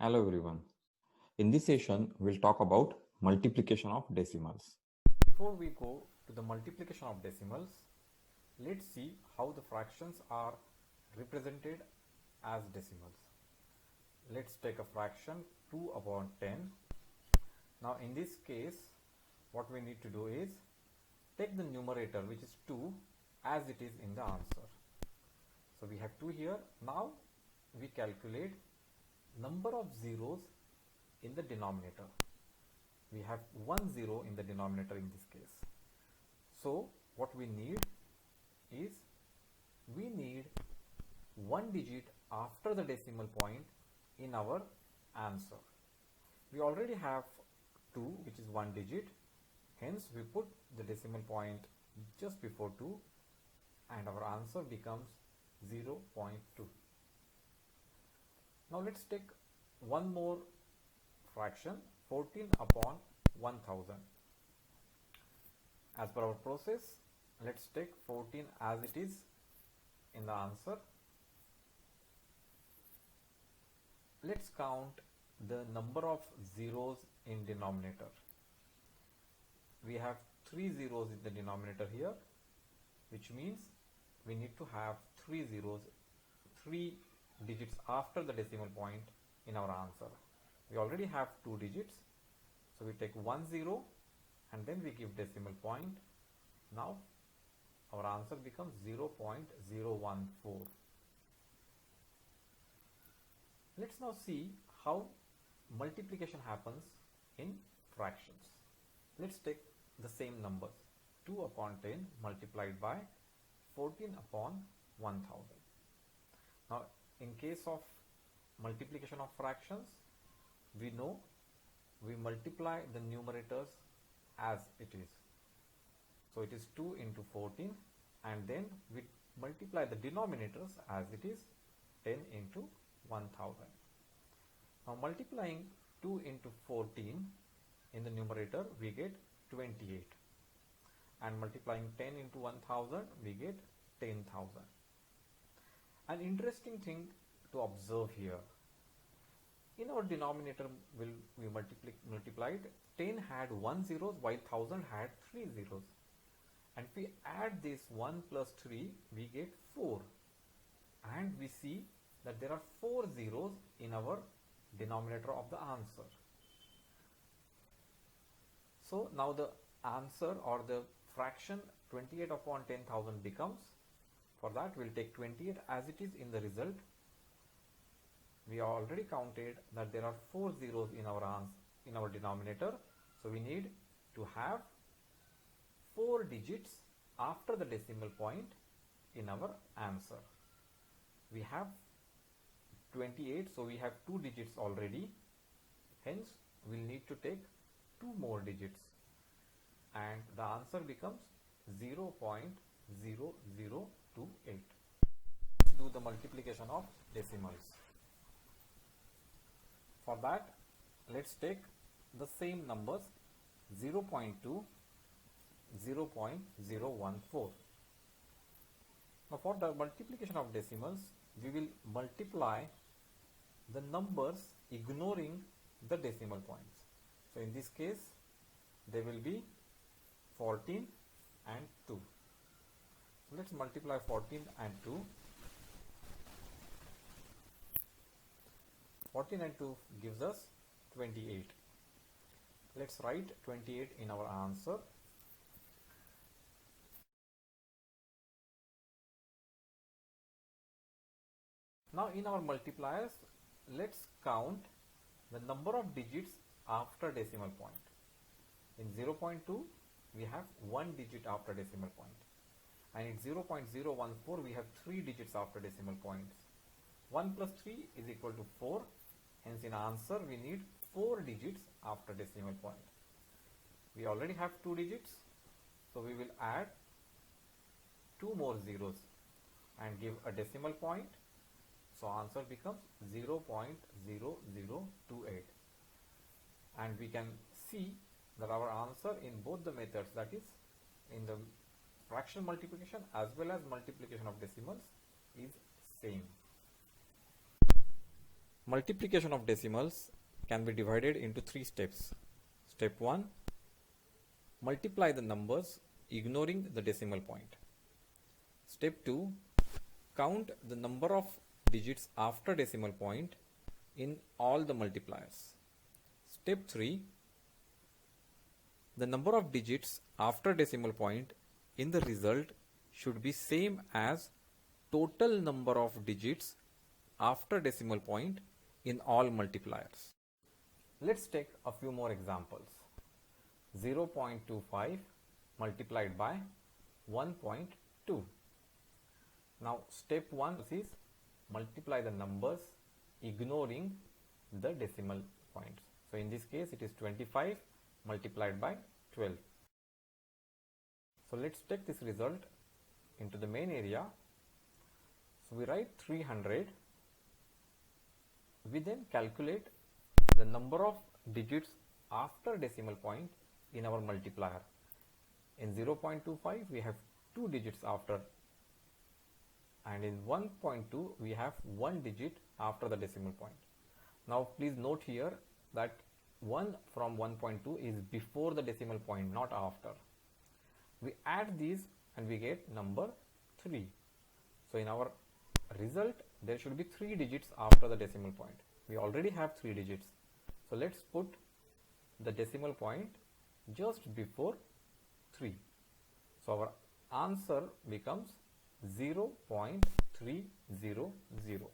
Hello everyone. In this session, we'll talk about multiplication of decimals. Before we go to the multiplication of decimals, let's see how the fractions are represented as decimals. Let's take a fraction 2 upon 10. Now in this case, what we need to do is take the numerator, which is 2, as it is in the answer. So we have 2 here. Now we calculate number of zeros in the denominator. We have 1 0 in the denominator in this case. So what we need is we need one digit after the decimal point in our answer. We already have 2, which is one digit. Hence we put the decimal point just before 2 and our answer becomes 0.2. Now let's take one more fraction, 14 upon 1000. As per our process, let's take 14 as it is in the answer. Let's count the number of zeros in denominator. We have 3 zeros in the denominator here, which means we need to have 3 zeros, 3 digits after the decimal point in our answer. We already have 2 digits, so we take 1 0 and then we give decimal point. Now our answer becomes 0.014. Let's now see how multiplication happens in fractions. Let's take the same numbers, 2 upon 10 multiplied by 14 upon 1000. Now in case of multiplication of fractions, we know we multiply the numerators as it is. So it is 2 into 14 and then we multiply the denominators as it is 10 into 1000. Now multiplying 2 into 14 in the numerator we get 28 and multiplying 10 into 1000 we get 10,000. An interesting thing to observe here, in our denominator we multiplied 10 had 1 zeros while 1000 had 3 zeros, and if we add this 1 plus 3 we get 4, and we see that there are 4 zeros in our denominator of the answer. So now the answer or the fraction 28 upon 10,000 becomes, for that we'll take 28 as it is in the result. We already counted that there are 4 zeros in our denominator, so we need to have 4 digits after the decimal point in our answer. We have 28, so we have 2 digits already, hence we'll need to take 2 more digits and the answer becomes 0.0028. Let's do the multiplication of decimals. For that, let's take the same numbers, 0.2, 0.014. Now for the multiplication of decimals, we will multiply the numbers ignoring the decimal points. So in this case, there will be 14 and 2. So let's multiply 14 and 2. 14 and 2 gives us 28. Let's write 28 in our answer. Now in our multipliers, let's count the number of digits after decimal point. In 0.2, we have 1 digit after decimal point, and in 0.014 we have 3 digits after decimal points. 1 plus 3 is equal to 4, hence in answer we need 4 digits after decimal point. We already have 2 digits, so we will add 2 more zeros and give a decimal point, so answer becomes 0.0028, and we can see that our answer in both the methods, that is in the fraction multiplication as well as multiplication of decimals, is same. 1 plus 3 is equal to 4, hence in answer we need 4 digits after decimal point. We already have 2 digits, so we will add 2 more zeros and give a decimal point, so answer becomes 0.0028. And we can see that our answer in both the methods, that is in the fraction multiplication as well as multiplication of decimals, is same. Multiplication of decimals can be divided into 3 steps. Step 1. Multiply the numbers ignoring the decimal point. Step 2. Count the number of digits after decimal point in all the multipliers. Step 3. The number of digits after decimal point in the result should be same as total number of digits after decimal point in all multipliers. Let's take a few more examples. 0.25 multiplied by 1.2. Now step 1 is multiply the numbers ignoring the decimal points. So in this case it is 25 multiplied by 12. So let's take this result into the main area. So we write 300. We then calculate the number of digits after decimal point in our multiplier. In 0.25 we have 2 digits after, and in 1.2 we have 1 digit after the decimal point. Now please note here that 1 from 1.2 is before the decimal point, not after. We add these and we get number 3. So in our result there should be 3 digits after the decimal point. We already have 3 digits. So let's put the decimal point just before 3. So our answer becomes 0.300.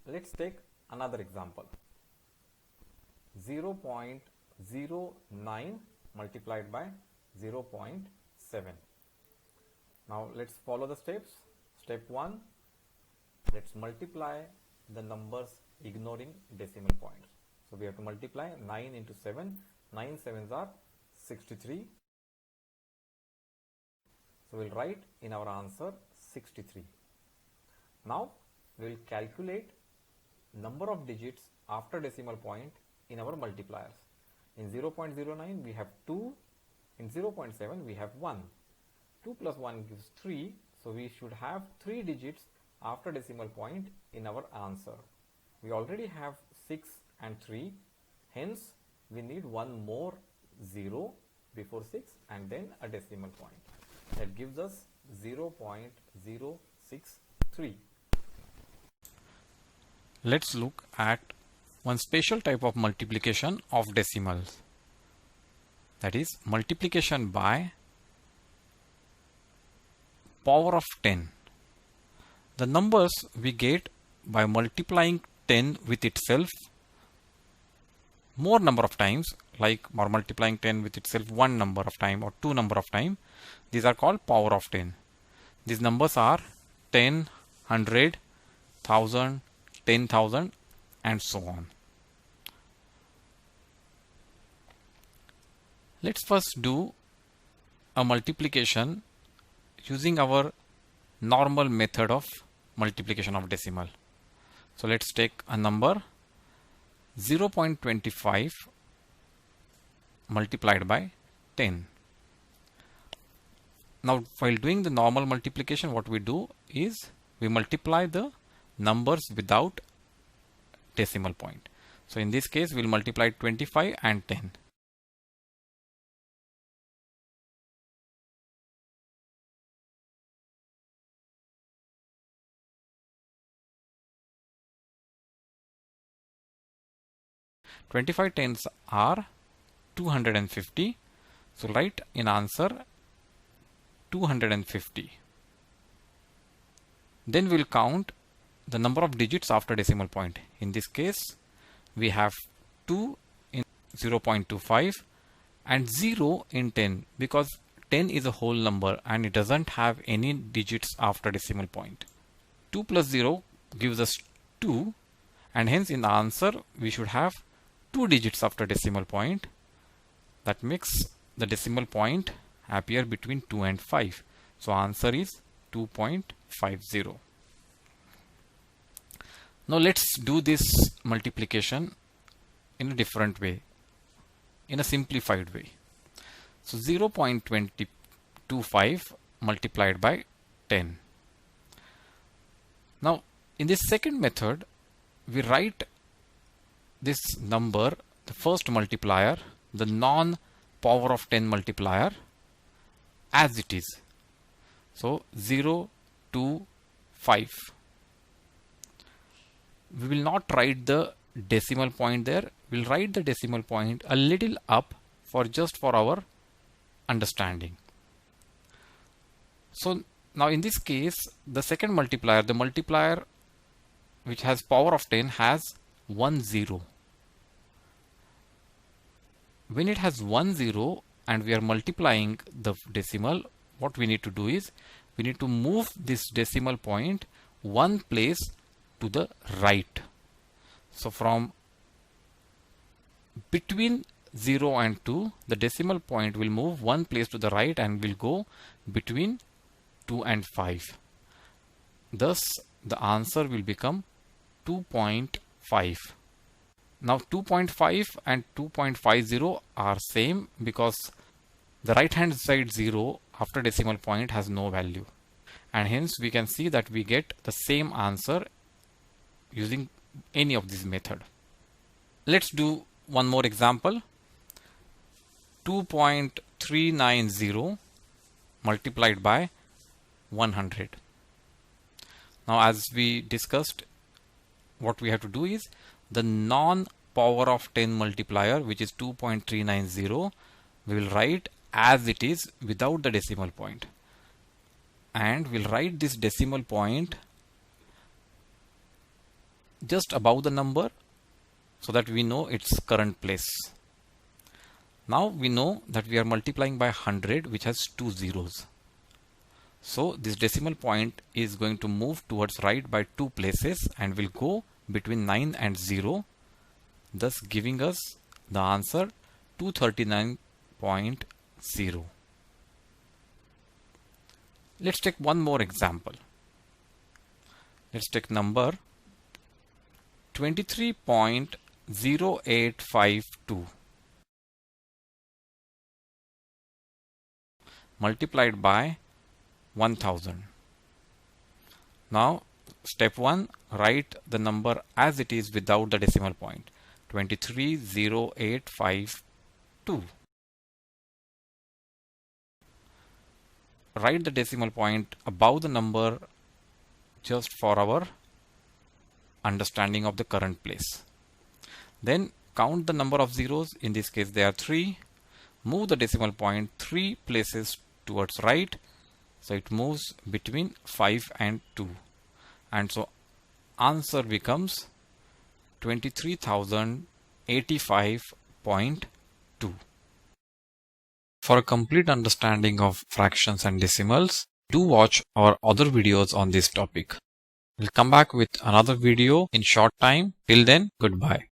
Let's take another example. 0.09 multiplied by 0.7. Now let's follow the steps. Step 1. Let's multiply the numbers ignoring decimal points. So we have to multiply 9 into 7. 9 sevens are 63. So we'll write in our answer 63. Now we will calculate number of digits after decimal point in our multipliers. In 0.09 we have 2. In 0.7 we have 1. 2 plus 1 gives 3. So we should have 3 digits after decimal point in our answer. We already have 6 and 3, hence we need one more 0 before 6 and then a decimal point. That gives us 0.063. Let's look at one special type of multiplication of decimals, that is multiplication by power of 10. The numbers we get by multiplying 10 with itself more number of times, like or multiplying 10 with itself one number of time or two number of time, these are called power of 10. These numbers are 10, 100, 1000, 10,000 and so on. Let's first do a multiplication using our normal method of multiplication of decimal. So let's take a number 0.25 multiplied by 10. Now while doing the normal multiplication, what we do is we multiply the numbers without decimal point. So in this case we'll multiply 25 and 10. Twenty-five tens are 250. So write in answer 250. Then we'll count the number of digits after decimal point. In this case we have 2 in 0.25 and 0 in 10, because 10 is a whole number and it doesn't have any digits after decimal point. 2 plus 0 gives us 2, and hence in the answer we should have 2 digits after decimal point. That makes the decimal point appear between 2 and 5. So answer is 2.50. Now let's do this multiplication in a different way, in a simplified way. So 0.25 multiplied by 10. Now In this second method, we write this number, the first multiplier, the non-power of 10 multiplier, as it is. So 0, 2, 5. We will not write the decimal point there. We'll write the decimal point a little up for our understanding. So now in this case, the second multiplier, the multiplier which has power of 10, has 1 0. When it has 1 0 and we are multiplying the decimal, what we need to do is we need to move this decimal point one place to the right. So from between 0 and 2, the decimal point will move one place to the right and will go between 2 and 5. Thus, the answer will become 2.5. Now 2.5 and 2.50 are same because the right hand side 0 after decimal point has no value, and hence we can see that we get the same answer using any of this method. Let's do one more example. 2.390 multiplied by 100. Now, as we discussed, what we have to do is the non-power of 10 multiplier, which is 2.390, we will write as it is without the decimal point, and we'll write this decimal point just above the number so that we know its current place. Now we know that we are multiplying by 100, which has 2 zeros. So this decimal point is going to move towards right by 2 places and will go between 9 and 0, thus giving us the answer 239.0. Let's take one more example. Let's take number 23.0852 multiplied by 1000. Now step 1, write the number as it is without the decimal point, 23.0852. Write the decimal point above the number just for our understanding of the current place. Then count the number of zeros. In this case they are 3. Move the decimal point 3 places towards right, so it moves between 5 and 2, and so answer becomes 23,085.2. For a complete understanding of fractions and decimals, do watch our other videos on this topic. We'll come back with another video in short time. Till then, goodbye.